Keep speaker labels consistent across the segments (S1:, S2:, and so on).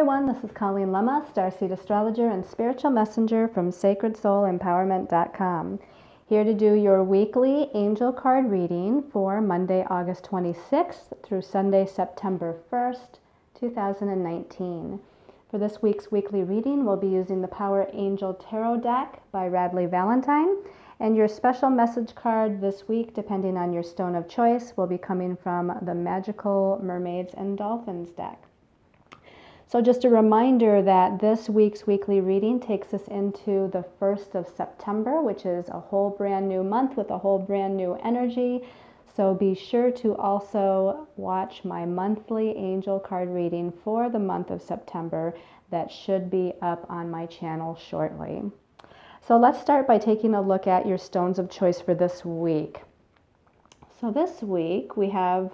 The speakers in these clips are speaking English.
S1: everyone, this is Colleen Lemma, Starseed Astrologer and Spiritual Messenger from SacredSoulEmpowerment.com. Here to do your weekly angel card reading for Monday, August 26th through Sunday, September 1st, 2019. For this week's weekly reading, we'll be using the Power Angel Tarot deck by Radley Valentine. And your special message card this week, depending on your stone of choice, will be coming from the Magical Mermaids and Dolphins deck. So just a reminder that this week's weekly reading takes us into the 1st of September, which is a whole brand new month with a whole brand new energy. So be sure to also watch my monthly angel card reading for the month of September that should be up on my channel shortly. So let's start by taking a look at your stones of choice for this week. So this week we have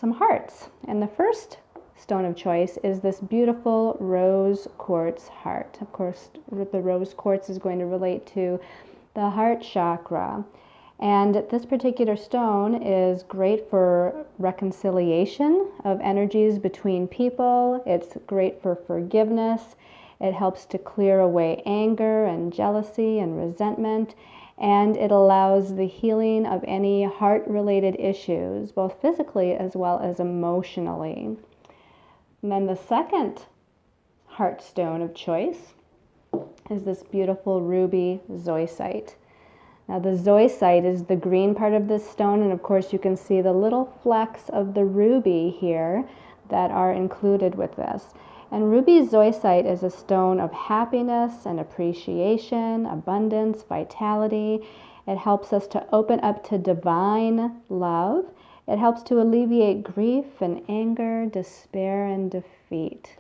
S1: some hearts, and the first stone of choice is this beautiful rose quartz heart. Of course, the rose quartz is going to relate to the heart chakra. And this particular stone is great for reconciliation of energies between people. It's great for forgiveness. It helps to clear away anger and jealousy and resentment. And it allows the healing of any heart-related issues, both physically as well as emotionally. And then the second heart stone of choice is this beautiful ruby zoisite. Now the zoisite is the green part of this stone, and of course you can see the little flecks of the ruby here that are included with this. And ruby zoisite is a stone of happiness and appreciation, abundance, vitality. It helps us to open up to divine love. It helps to alleviate grief and anger, despair and defeat.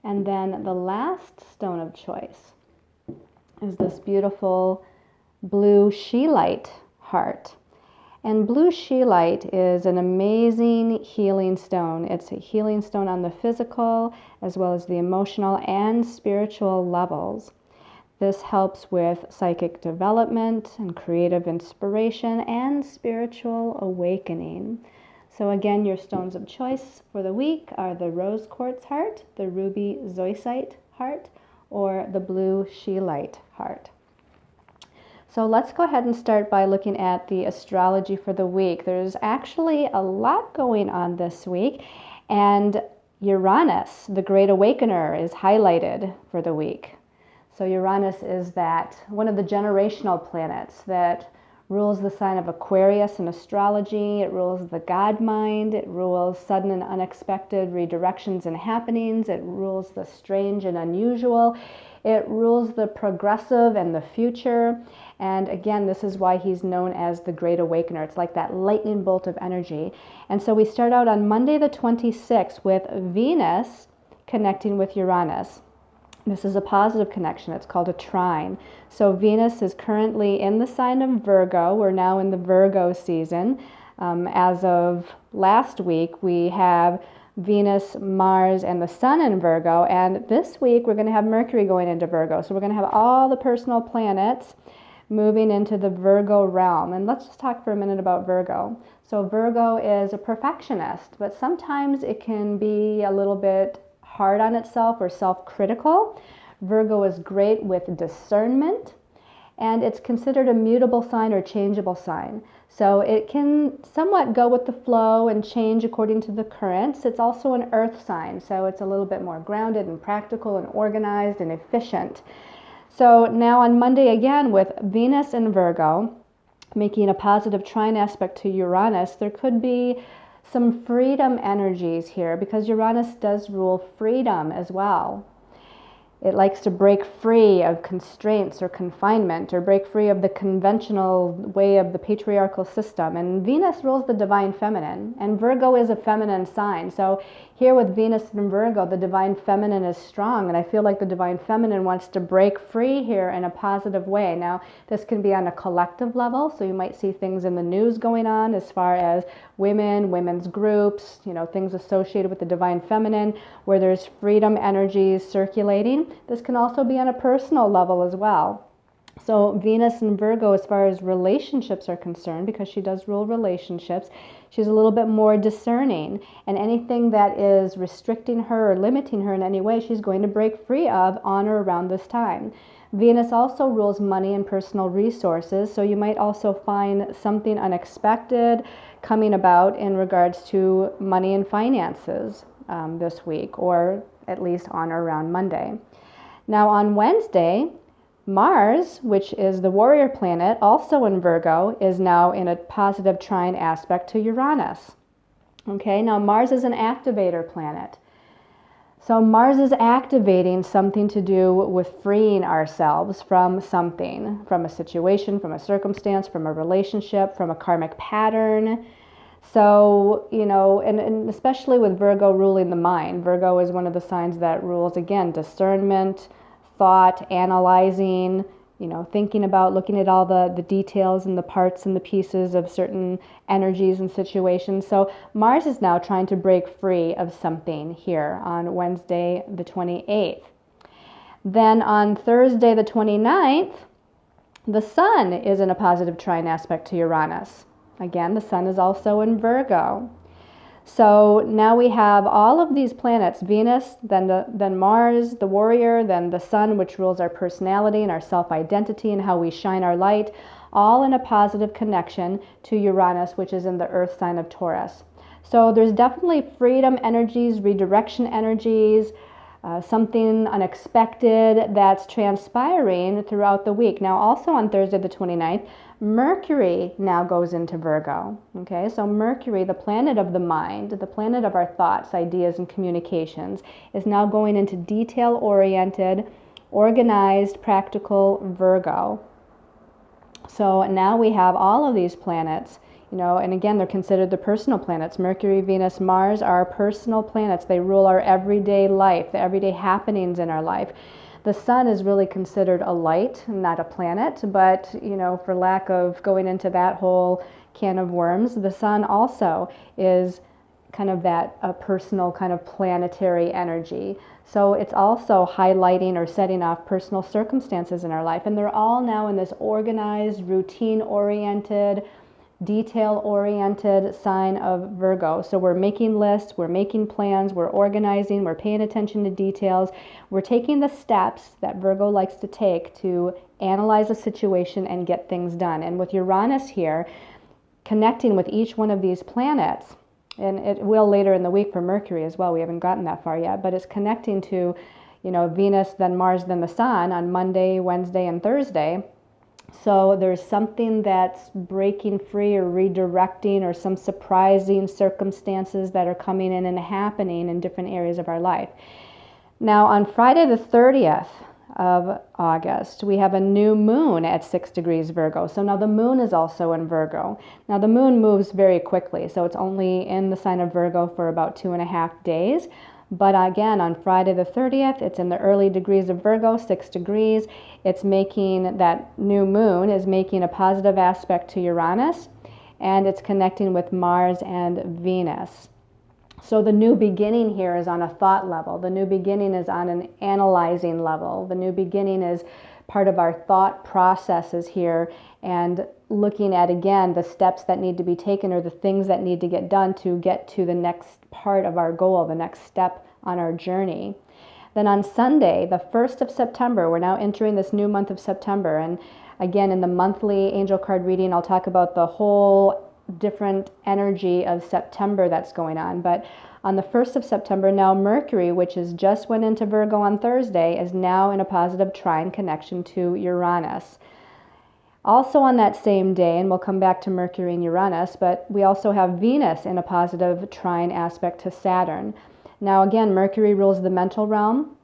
S1: And then the last stone of choice is this beautiful blue scheelite heart. And blue scheelite is an amazing healing stone. It's a healing stone on the physical as well as the emotional and spiritual levels. This helps with psychic development and creative inspiration and spiritual awakening. So again, your stones of choice for the week are the rose quartz heart, the ruby zoisite heart, or the blue scheelite heart. So let's go ahead and start by looking at the astrology for the week. There's actually a lot going on this week, and Uranus, the Great Awakener, is highlighted for the week. So Uranus is that one of the generational planets that rules the sign of Aquarius in astrology. It rules the God mind. It rules sudden and unexpected redirections and happenings. It rules the strange and unusual. It rules the progressive and the future. And again, this is why he's known as the Great Awakener. It's like that lightning bolt of energy. And so we start out on Monday the 26th with Venus connecting with Uranus. This is a positive connection. It's called a trine. So Venus is currently in the sign of Virgo. We're now in the Virgo season. As of last week, we have Venus, Mars, and the Sun in Virgo. And this week, we're going to have Mercury going into Virgo. So we're going to have all the personal planets moving into the Virgo realm. And let's just talk for a minute about Virgo. So Virgo is a perfectionist, but sometimes it can be a little bit hard on itself or self-critical. Virgo is great with discernment, and it's considered a mutable sign or changeable sign. So it can somewhat go with the flow and change according to the currents. It's also an earth sign, so it's a little bit more grounded and practical and organized and efficient. So now on Monday again with Venus in Virgo, making a positive trine aspect to Uranus, there could be some freedom energies here because Uranus does rule freedom as well. It likes to break free of constraints or confinement or break free of the conventional way of the patriarchal system. And Venus rules the divine feminine, and Virgo is a feminine sign. So here with Venus and Virgo, the divine feminine is strong, and I feel like the divine feminine wants to break free here in a positive way. Now, this can be on a collective level, so you might see things in the news going on as far as women, women's groups, things associated with the divine feminine, where there's freedom energies circulating. This can also be on a personal level as well. So Venus in Virgo, as far as relationships are concerned, because she does rule relationships, she's a little bit more discerning. And anything that is restricting her or limiting her in any way, she's going to break free of on or around this time. Venus also rules money and personal resources, so you might also find something unexpected coming about in regards to money and finances this week, or at least on or around Monday. Now on Wednesday, Mars, which is the warrior planet, also in Virgo, is now in a positive trine aspect to Uranus. Okay, now Mars is an activator planet. So Mars is activating something to do with freeing ourselves from something, from a situation, from a circumstance, from a relationship, from a karmic pattern. So, and especially with Virgo ruling the mind. Virgo is one of the signs that rules, again, discernment, thought, analyzing, thinking about, looking at all the details and the parts and the pieces of certain energies and situations. So Mars is now trying to break free of something here on Wednesday the 28th. Then on Thursday the 29th, the Sun is in a positive trine aspect to Uranus. Again, the Sun is also in Virgo. So now we have all of these planets, Venus, then Mars, the warrior, then the Sun, which rules our personality and our self-identity and how we shine our light, all in a positive connection to Uranus, which is in the earth sign of Taurus. So there's definitely freedom energies, redirection energies, something unexpected that's transpiring throughout the week. Now also on Thursday the 29th, Mercury now goes into Virgo. Okay, so Mercury, the planet of the mind, the planet of our thoughts, ideas, and communications, is now going into detail-oriented, organized, practical Virgo. So now we have all of these planets, and again, they're considered the personal planets. Mercury, Venus, Mars are personal planets. They rule our everyday life, the everyday happenings in our life. The Sun is really considered a light, not a planet, but, for lack of going into that whole can of worms, the Sun also is kind of that personal kind of planetary energy. So it's also highlighting or setting off personal circumstances in our life. And they're all now in this organized, routine-oriented, detail-oriented sign of Virgo. So we're making lists, we're making plans, we're organizing, we're paying attention to details. We're taking the steps that Virgo likes to take to analyze a situation and get things done. And with Uranus here, connecting with each one of these planets, and it will later in the week for Mercury as well, we haven't gotten that far yet, but it's connecting to, Venus, then Mars, then the Sun on Monday, Wednesday, and Thursday. So there's something that's breaking free or redirecting, or some surprising circumstances that are coming in and happening in different areas of our life. Now on Friday the 30th of August, we have a new moon at 6 degrees Virgo. So now the moon is also in Virgo. Now the moon moves very quickly, so it's only in the sign of Virgo for about 2.5 days. But again, on Friday the 30th, it's in the early degrees of Virgo, 6 degrees. It's making, that new moon is making a positive aspect to Uranus, and it's connecting with Mars and Venus. So the new beginning here is on a thought level. The new beginning is on an analyzing level. The new beginning is part of our thought processes here, and looking at, again, the steps that need to be taken or the things that need to get done to get to the next part of our goal, the next step on our journey. Then on Sunday, the 1st of September, we're now entering this new month of September. And again, in the monthly angel card reading, I'll talk about the whole different energy of September that's going on. But on the 1st of September, now Mercury, which has just went into Virgo on Thursday, is now in a positive trine connection to Uranus. Also on that same day, and we'll come back to Mercury and Uranus, but we also have Venus in a positive trine aspect to Saturn. Now again, Mercury rules the mental realm,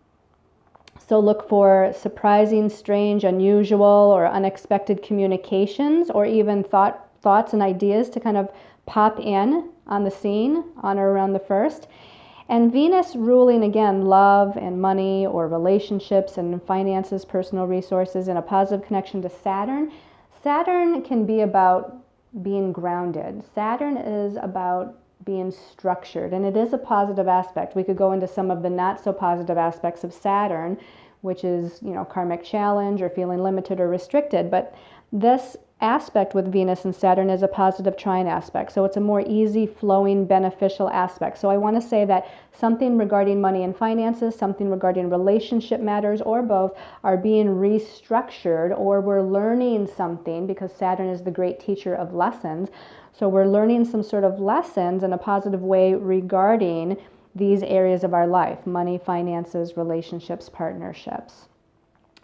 S1: so look for surprising, strange, unusual, or unexpected communications, or even thoughts and ideas to kind of pop in on the scene on or around the 1st. And Venus ruling, again, love and money, or relationships and finances, personal resources, in a positive connection to Saturn. Saturn can be about being grounded. Saturn is about being structured, and it is a positive aspect. We could go into some of the not so positive aspects of Saturn, which is, karmic challenge or feeling limited or restricted. But this aspect with Venus and Saturn is a positive trine aspect. So it's a more easy flowing, beneficial aspect. So I want to say that something regarding money and finances, something regarding relationship matters, or both, are being restructured, or we're learning something, because Saturn is the great teacher of lessons. So we're learning some sort of lessons in a positive way regarding these areas of our life: money, finances, relationships, partnerships.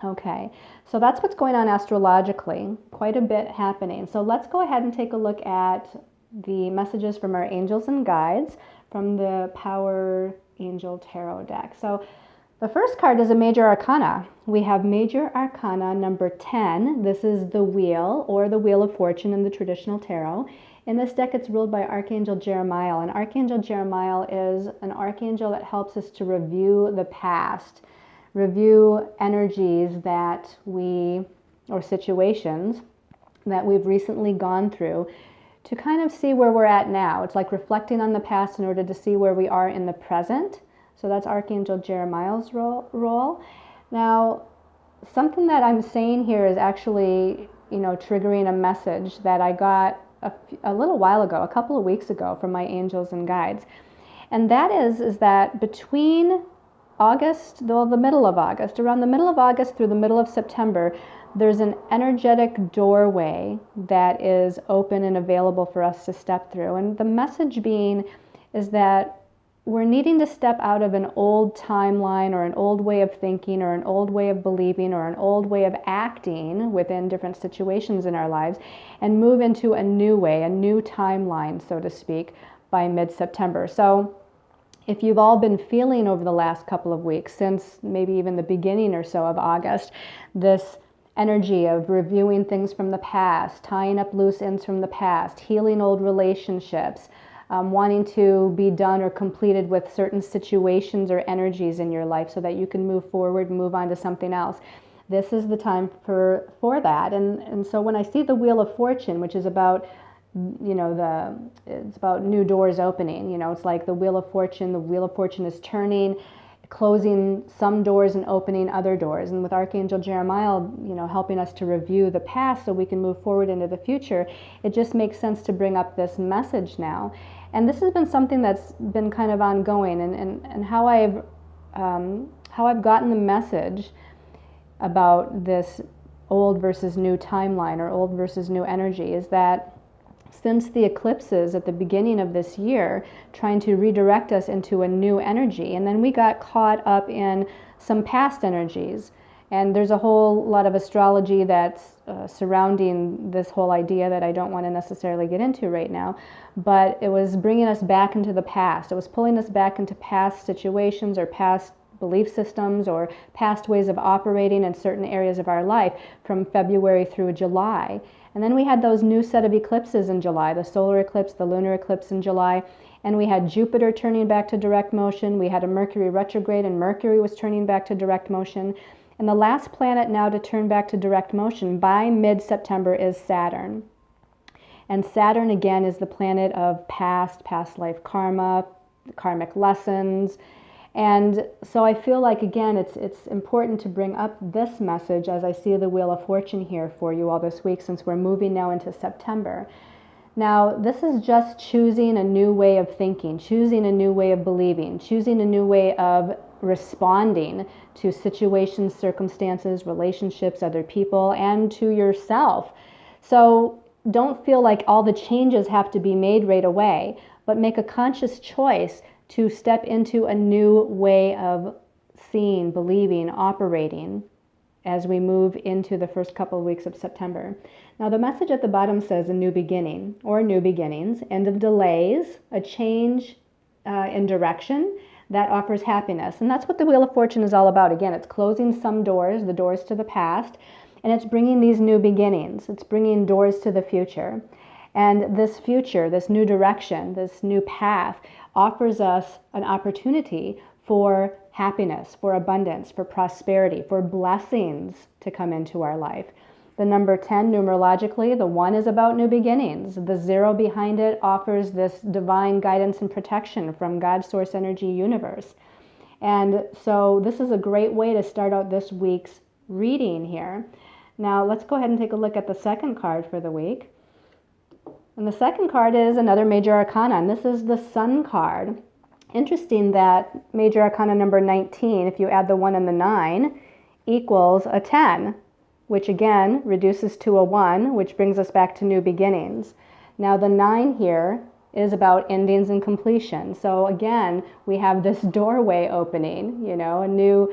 S1: Okay, so that's what's going on astrologically. Quite a bit happening. So let's go ahead and take a look at the messages from our angels and guides from the Power Angel Tarot deck. So the first card is a Major Arcana. We have Major Arcana number 10. This is the wheel, or the Wheel of Fortune in the traditional tarot. In this deck, it's ruled by Archangel Jeremiel. And Archangel Jeremiel is an archangel that helps us to review the past, review energies that or situations that we've recently gone through, to kind of see where we're at now. It's like reflecting on the past in order to see where we are in the present. So that's Archangel Jeremiel's role. Now, something that I'm saying here is actually, triggering a message that I got a little while ago, a couple of weeks ago, from my angels and guides. And that is that between August, the middle of August, around the middle of August through the middle of September, there's an energetic doorway that is open and available for us to step through. And the message being is that we're needing to step out of an old timeline, or an old way of thinking, or an old way of believing, or an old way of acting within different situations in our lives, and move into a new way, a new timeline, so to speak, by mid-September. So if you've all been feeling over the last couple of weeks, since maybe even the beginning or so of August, this energy of reviewing things from the past, tying up loose ends from the past, healing old relationships, wanting to be done or completed with certain situations or energies in your life so that you can move forward and move on to something else. This is the time for that. And so when I see the Wheel of Fortune, which is about, it's about new doors opening. It's like the Wheel of Fortune. The Wheel of Fortune is turning, closing some doors and opening other doors. And with Archangel Jeremiel, helping us to review the past so we can move forward into the future, it just makes sense to bring up this message now. And this has been something that's been kind of ongoing, and how I've gotten the message about this old versus new timeline, or old versus new energy, is that since the eclipses at the beginning of this year, trying to redirect us into a new energy, and then we got caught up in some past energies. And there's a whole lot of astrology that's surrounding this whole idea that I don't want to necessarily get into right now, but it was bringing us back into the past. It was pulling us back into past situations, or past belief systems, or past ways of operating in certain areas of our life from February through July. And then we had those new set of eclipses in July, the solar eclipse, the lunar eclipse in July, and we had Jupiter turning back to direct motion. We had a Mercury retrograde, and Mercury was turning back to direct motion. And the last planet now to turn back to direct motion by mid-September is Saturn. And Saturn, again, is the planet of past life karma, karmic lessons. And so I feel like, again, it's important to bring up this message as I see the Wheel of Fortune here for you all this week, since we're moving now into September. Now, this is just choosing a new way of thinking, choosing a new way of believing, choosing a new way of responding to situations, circumstances, relationships, other people, and to yourself. So don't feel like all the changes have to be made right away, but make a conscious choice to step into a new way of seeing, believing, operating as we move into the first couple of weeks of September. Now, the message at the bottom says a new beginning, or new beginnings, end of delays, a change in direction that offers happiness. And that's what the Wheel of Fortune is all about. Again, it's closing some doors, the doors to the past, and it's bringing these new beginnings. It's bringing doors to the future. And this future, this new direction, this new path offers us an opportunity for happiness, for abundance, for prosperity, for blessings to come into our life. The number 10, numerologically, the 1 is about new beginnings. The 0 behind it offers this divine guidance and protection from God's source energy universe. And so this is a great way to start out this week's reading here. Now let's go ahead and take a look at the second card for the week. And the second card is another Major Arcana, and this is the Sun card. Interesting that Major Arcana number 19, if you add the 1 and the 9, equals a 10, which again reduces to a 1, which brings us back to new beginnings. Now the 9 here is about endings and completion. So again, we have this doorway opening, you know, a new,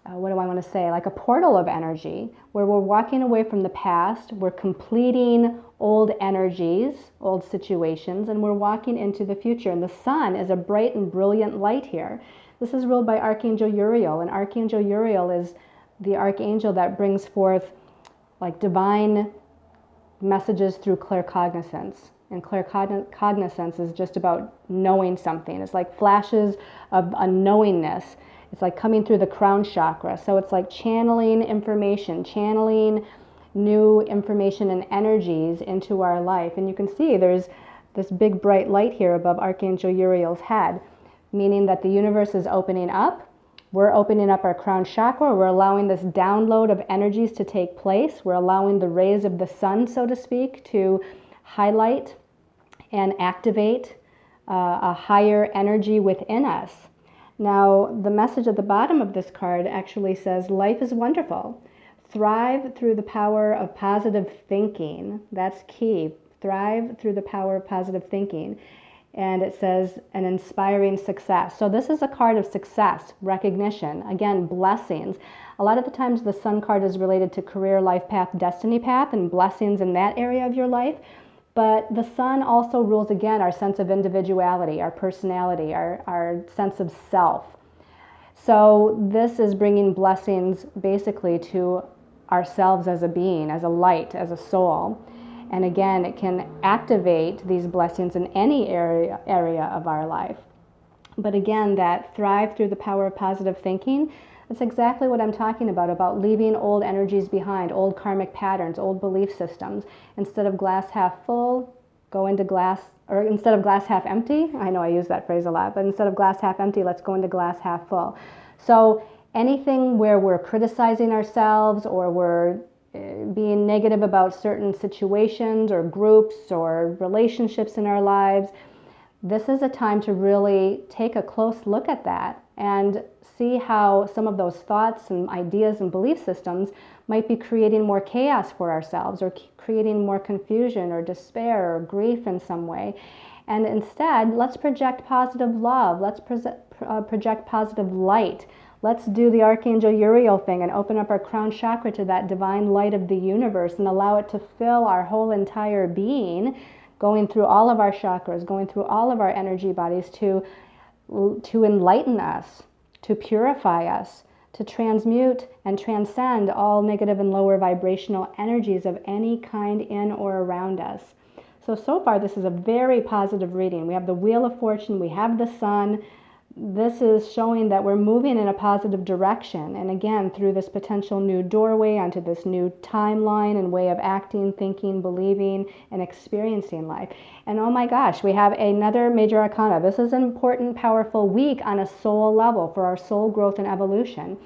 S1: what do I want to say, like a portal of energy where we're walking away from the past, we're completing old energies, old situations, and we're walking into the future. And the sun is a bright and brilliant light here. This is ruled by Archangel Uriel, and Archangel Uriel is the archangel that brings forth like divine messages through claircognizance. And claircognizance is just about knowing something. It's like flashes of a knowingness. It's like coming through the crown chakra. So it's like channeling information, channeling new information and energies into our life. And you can see there's this big bright light here above Archangel Uriel's head, meaning that the universe is opening up. We're opening up our crown chakra. We're allowing this download of energies to take place. We're allowing the rays of the sun, so to speak, to highlight and activate a higher energy within us. Now, the message at the bottom of this card actually says, life is wonderful. Thrive through the power of positive thinking. That's key. Thrive through the power of positive thinking. And it says an inspiring success. So this is a card of success, recognition, again, blessings. A lot of the times the sun card is related to career, life path, destiny path, and blessings in that area of your life. But the sun also rules, again, our sense of individuality, our personality, our sense of self. So this is bringing blessings basically to ourselves as a being, as a light, as a soul. And again, it can activate these blessings in any area of our life. But again, that thrive through the power of positive thinking, that's exactly what I'm talking about leaving old energies behind, old karmic patterns, old belief systems. Instead of glass half full, go into glass, or instead of glass half empty, I know I use that phrase a lot, but instead of glass half empty, let's go into glass half full. So anything where we're criticizing ourselves or we're being negative about certain situations or groups or relationships in our lives, this is a time to really take a close look at that and see how some of those thoughts and ideas and belief systems might be creating more chaos for ourselves or creating more confusion or despair or grief in some way. And instead, let's project positive love. Let's project positive light. Let's do the Archangel Uriel thing and open up our crown chakra to that divine light of the universe and allow it to fill our whole entire being, going through all of our chakras, going through all of our energy bodies to enlighten us, to purify us, to transmute and transcend all negative and lower vibrational energies of any kind in or around us. So far this is a very positive reading. We have the Wheel of Fortune, we have the sun. This is showing that we're moving in a positive direction. And again, through this potential new doorway onto this new timeline and way of acting, thinking, believing, and experiencing life. And oh my gosh, we have another Major Arcana. This is an important, powerful week on a soul level for our soul growth and evolution.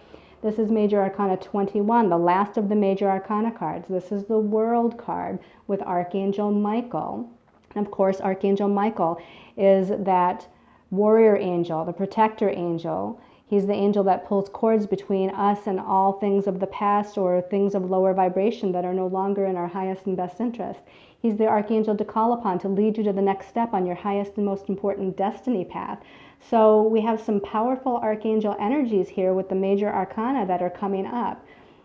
S1: This is Major Arcana 21, the last of the Major Arcana cards. This is the World card with Archangel Michael. And of course, Archangel Michael is that warrior angel, the protector angel. He's the angel that pulls cords between us and all things of the past or things of lower vibration that are no longer in our highest and best interest. He's the archangel to call upon to lead you to the next step on your highest and most important destiny path. So we have some powerful archangel energies here with the Major Arcana that are coming up.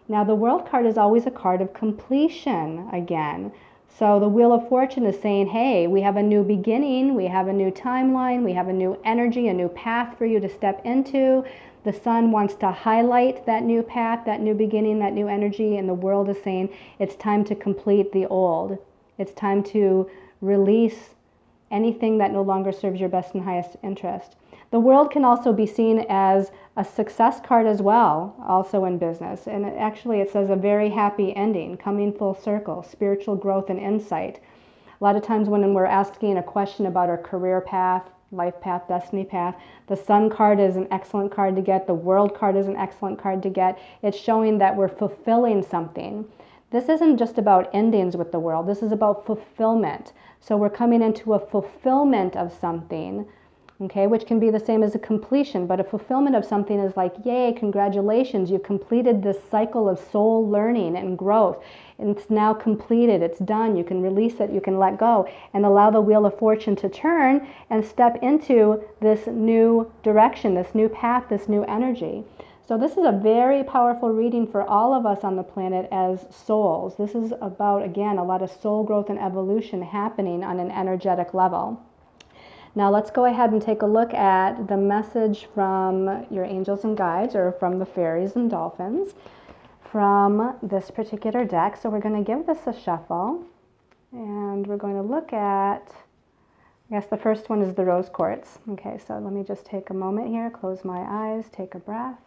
S1: Now the World card is always a card of completion again. So the Wheel of Fortune is saying, hey, we have a new beginning, we have a new timeline, we have a new energy, a new path for you to step into. The sun wants to highlight that new path, that new beginning, that new energy, and the world is saying it's time to complete the old. It's time to release anything that no longer serves your best and highest interest. The World can also be seen as a success card as well, also in business. And it says a very happy ending, coming full circle, spiritual growth and insight. A lot of times when we're asking a question about our career path, life path, destiny path. The Sun card is an excellent card to get. The World card is an excellent card to get. It's showing that we're fulfilling something. This isn't just about endings with the world. This is about fulfillment. So we're coming into a fulfillment of something, okay, which can be the same as a completion, but a fulfillment of something is like, yay, congratulations, you've completed this cycle of soul learning and growth. And it's now completed, it's done, you can release it, you can let go, and allow the wheel of fortune to turn and step into this new direction, this new path, this new energy. So this is a very powerful reading for all of us on the planet as souls. This is about, again, a lot of soul growth and evolution happening on an energetic level. Now let's go ahead and take a look at the message from your angels and guides, or from the fairies and dolphins, from this particular deck. So we're going to give this a shuffle, and we're going to look at, I guess the first one is the rose quartz. Okay, so let me just take a moment here, close my eyes, take a breath.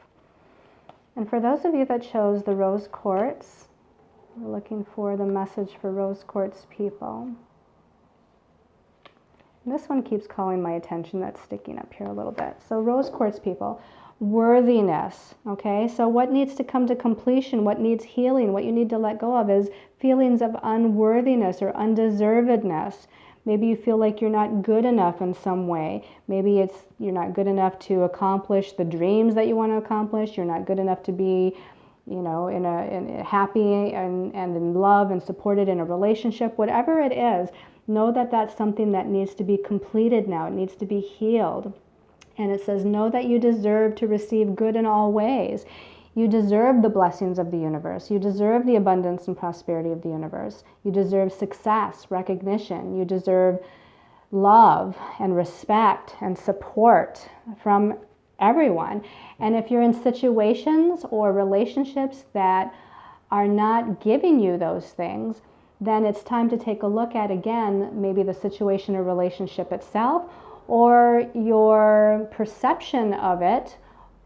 S1: And for those of you that chose the rose quartz, we're looking for the message for rose quartz people. And this one keeps calling my attention, that's sticking up here a little bit. So rose quartz people, worthiness, okay? So what needs to come to completion, what needs healing, what you need to let go of is feelings of unworthiness or undeservedness. Maybe you feel like you're not good enough in some way. Maybe it's you're not good enough to accomplish the dreams that you want to accomplish. You're not good enough to be, you know, in a happy and in love and supported in a relationship. Whatever it is, know that that's something that needs to be completed now. It needs to be healed. And it says, know that you deserve to receive good in all ways. You deserve the blessings of the universe. You deserve the abundance and prosperity of the universe. You deserve success, recognition. You deserve love and respect and support from everyone. And if you're in situations or relationships that are not giving you those things, then it's time to take a look at, again, maybe the situation or relationship itself, or your perception of it,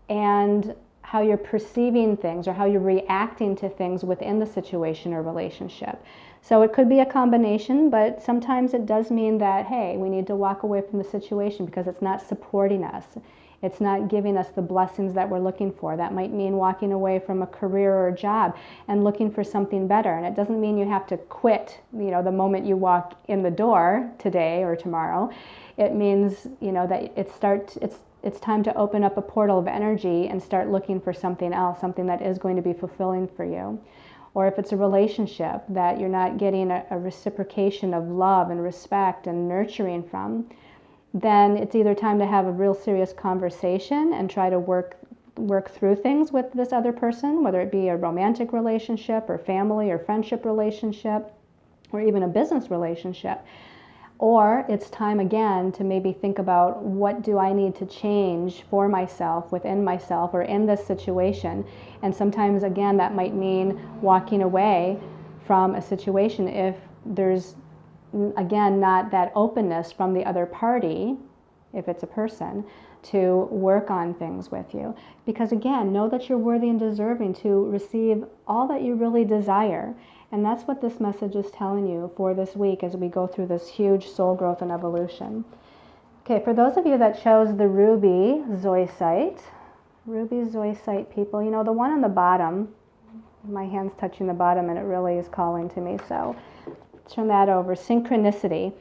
S1: and how you're perceiving things or how you're reacting to things within the situation or relationship. So it could be a combination, but sometimes it does mean that, hey, we need to walk away from the situation because it's not supporting us. It's not giving us the blessings that we're looking for. That might mean walking away from a career or a job and looking for something better. And it doesn't mean you have to quit, you know, the moment you walk in the door today or tomorrow. It means, you know, that it's time to open up a portal of energy and start looking for something else, something that is going to be fulfilling for you. Or if it's a relationship that you're not getting a reciprocation of love and respect and nurturing from, then it's either time to have a real serious conversation and try to work through things with this other person, whether it be a romantic relationship or family or friendship relationship or even a business relationship. Or it's time again to maybe think about, what do I need to change for myself, within myself, or in this situation? And sometimes, again, that might mean walking away from a situation if there's, again, not that openness from the other party, if it's a person, to work on things with you. Because again, know that you're worthy and deserving to receive all that you really desire. And that's what this message is telling you for this week as we go through this huge soul growth and evolution. Okay, for those of you that chose the ruby zoisite people, you know, the one on the bottom, my hand's touching the bottom and it really is calling to me, so turn that over. Synchronicity.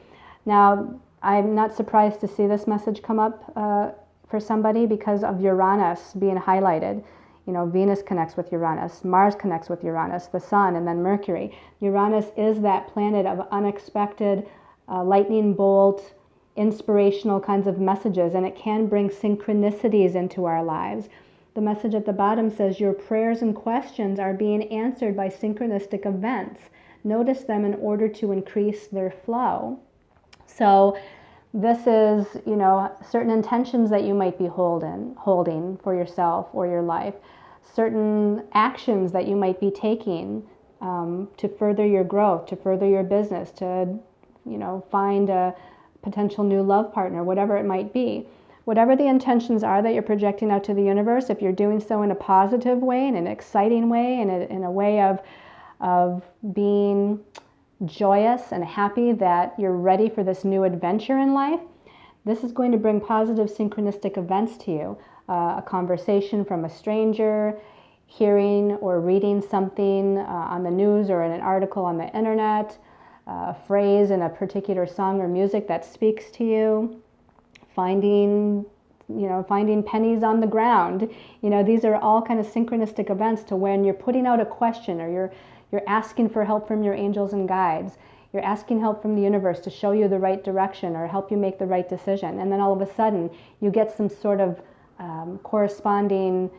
S1: Now, I'm not surprised to see this message come up for somebody because of Uranus being highlighted. You know, Venus connects with Uranus, Mars connects with Uranus, the Sun, and then Mercury. Uranus is that planet of unexpected, lightning bolt, inspirational kinds of messages, and it can bring synchronicities into our lives. The message at the bottom says, your prayers and questions are being answered by synchronistic events. Notice them in order to increase their flow. So this is, you know, certain intentions that you might be holding for yourself or your life, certain actions that you might be taking to further your growth, to further your business, to, you know, find a potential new love partner, whatever it might be. Whatever the intentions are that you're projecting out to the universe, if you're doing so in a positive way, in an exciting way, in a way of being joyous and happy that you're ready for this new adventure in life, This is going to bring positive synchronistic events to you. A conversation from a stranger, hearing or reading something on the news or in an article on the internet, a phrase in a particular song or music that speaks to you, finding pennies on the ground. These are all kind of synchronistic events to when you're putting out a question, or you're asking for help from your angels and guides. You're asking help from the universe to show you the right direction or help you make the right decision. And then all of a sudden you get some sort of corresponding,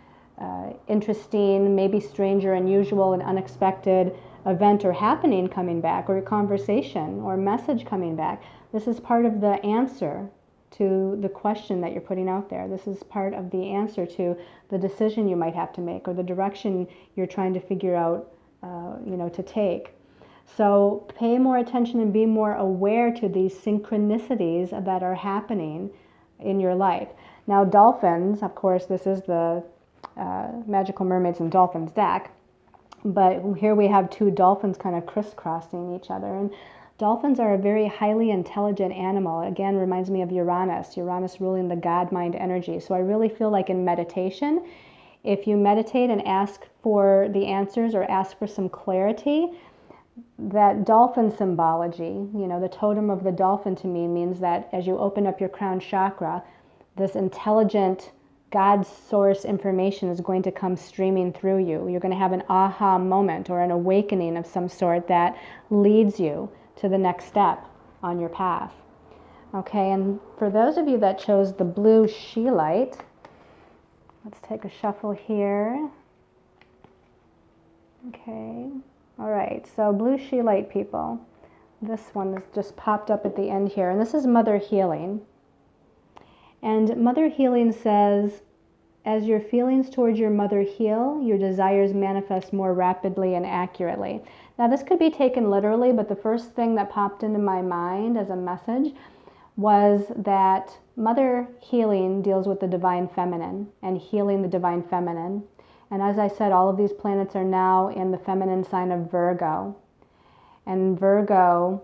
S1: interesting, maybe stranger, unusual, and unexpected event or happening coming back, or a conversation or message coming back. This is part of the answer to the question that you're putting out there. This is part of the answer to the decision you might have to make, or the direction you're trying to figure out, to take. So pay more attention and be more aware to these synchronicities that are happening in your life. Now, dolphins, of course, this is the Magical Mermaids and Dolphins deck, but here we have two dolphins kind of crisscrossing each other. And dolphins are a very highly intelligent animal. Again, reminds me of Uranus ruling the God mind energy. So I really feel like in meditation, if you meditate and ask for the answers or ask for some clarity, that dolphin symbology, the totem of the dolphin to me means that as you open up your crown chakra, this intelligent God source information is going to come streaming through you. You're going to have an aha moment or an awakening of some sort that leads you to the next step on your path. Okay, and for those of you that chose the blue Scheelite, let's take a shuffle here. Okay, all right, so blue Scheelite people, this one has just popped up at the end here, and this is Mother Healing. And Mother Healing says, as your feelings towards your mother heal, your desires manifest more rapidly and accurately. Now, this could be taken literally, but the first thing that popped into my mind as a message was that Mother Healing deals with the divine feminine and healing the divine feminine. And as I said, all of these planets are now in the feminine sign of Virgo. And Virgo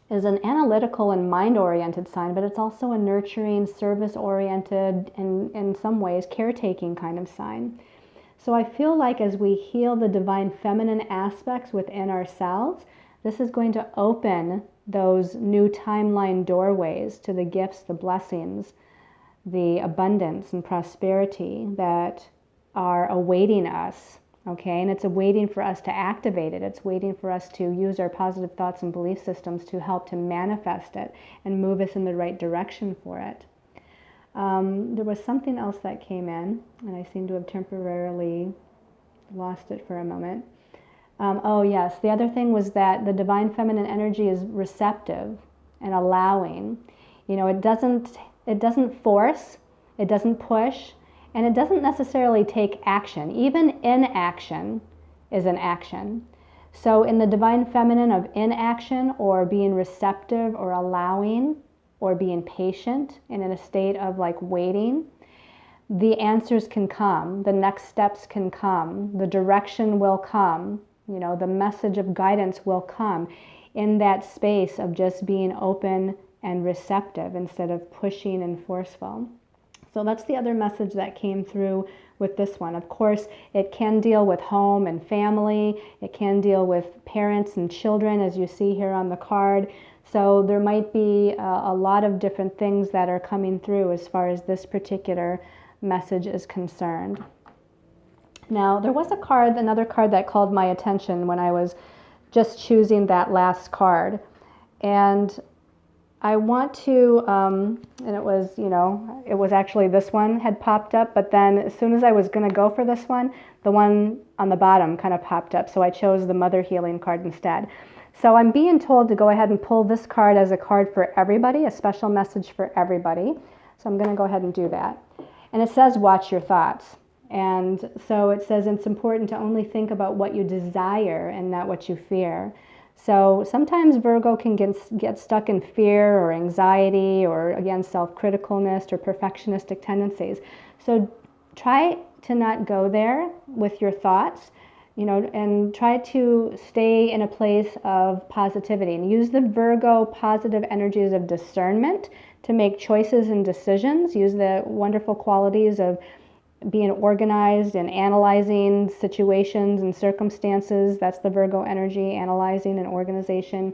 S1: is an analytical and mind-oriented sign, but it's also a nurturing, service-oriented, and in some ways caretaking kind of sign. So I feel like as we heal the divine feminine aspects within ourselves, this is going to open those new timeline doorways to the gifts, the blessings, the abundance and prosperity that are awaiting us. Okay, and it's waiting for us to activate it. It's waiting for us to use our positive thoughts and belief systems to help to manifest it and move us in the right direction for it. There was something else that came in, and I seem to have temporarily lost it for a moment. Oh yes, the other thing was that the divine feminine energy is receptive and allowing. It doesn't force, it doesn't push, and it doesn't necessarily take action. Even inaction is an action. So in the divine feminine of inaction, or being receptive or allowing, or being patient and in a state of like waiting, the answers can come, the next steps can come, the direction will come, the message of guidance will come in that space of just being open and receptive instead of pushing and forceful. So that's the other message that came through with this one. Of course, it can deal with home and family. It can deal with parents and children, as you see here on the card. So there might be a lot of different things that are coming through as far as this particular message is concerned. Now, there was another card that called my attention when I was just choosing that last card. And I want to, and it was actually this one had popped up, but then as soon as I was going to go for this one, the one on the bottom kind of popped up, so I chose the Mother Healing card instead. So I'm being told to go ahead and pull this card as a card for everybody, a special message for everybody. So I'm going to go ahead and do that. And it says, watch your thoughts. And so it says it's important to only think about what you desire and not what you fear. So sometimes Virgo can get stuck in fear or anxiety or, again, self-criticalness or perfectionistic tendencies. So try to not go there with your thoughts. and try to stay in a place of positivity and use the Virgo positive energies of discernment to make choices and decisions. Use the wonderful qualities of being organized and analyzing situations and circumstances. That's the Virgo energy, analyzing and organization.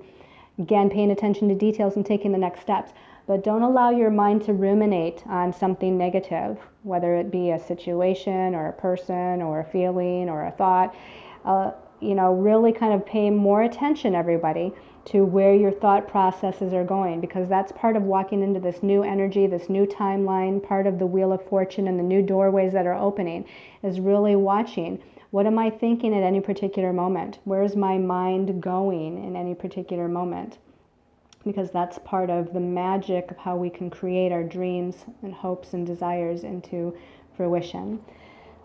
S1: Again, paying attention to details and taking the next steps. But don't allow your mind to ruminate on something negative, whether it be a situation or a person or a feeling or a thought. Really kind of pay more attention, everybody, to where your thought processes are going, because that's part of walking into this new energy, this new timeline, part of the Wheel of Fortune and the new doorways that are opening, is really watching. What am I thinking at any particular moment? Where's my mind going in any particular moment? Because that's part of the magic of how we can create our dreams and hopes and desires into fruition.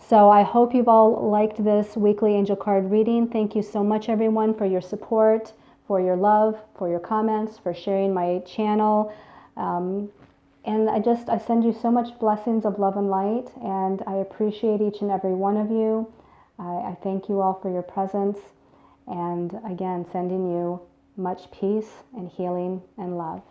S1: So I hope you've all liked this weekly angel card reading. Thank you so much, everyone, for your support, for your love, for your comments, for sharing my channel. And I send you so much blessings of love and light, and I appreciate each and every one of you. I thank you all for your presence, and again, sending you much peace and healing and love.